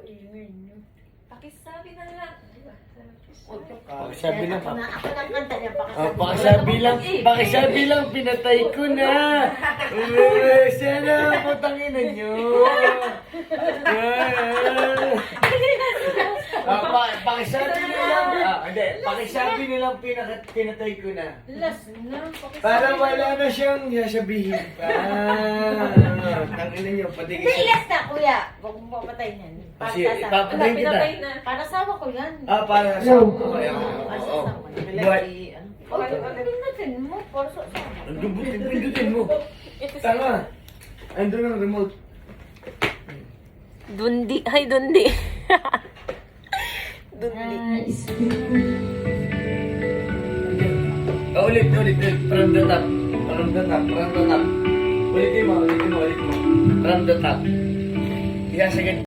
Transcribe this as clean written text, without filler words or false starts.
ingay niyo. Pakisabi na lang. Pakisabi na pa. Ako lang kanta niya. Pakisabi lang, pinatay ko na. Sana, putangin na nyo. Pakisabi na lang. Hindi, pakisabi na lang pinatay ko na. Last na. Para wala na siyang sasabihin pa. Tangin na nyo, patigil Hindi, siya. last na, kuya. Huwag mong papatay niyan. Para Kasi sa ipapatayin kita. Pinatay na. Para sama ko yan. Para sa kaya Para sa sama. Buhay. Pindutin mo. Para sa sama. Ang pindutin mo. Tanga. Andun ang remote. Dundi. Ay, dundi. Dundi. Ulit. From the top. Ulitin mo. From the top. Yes, again.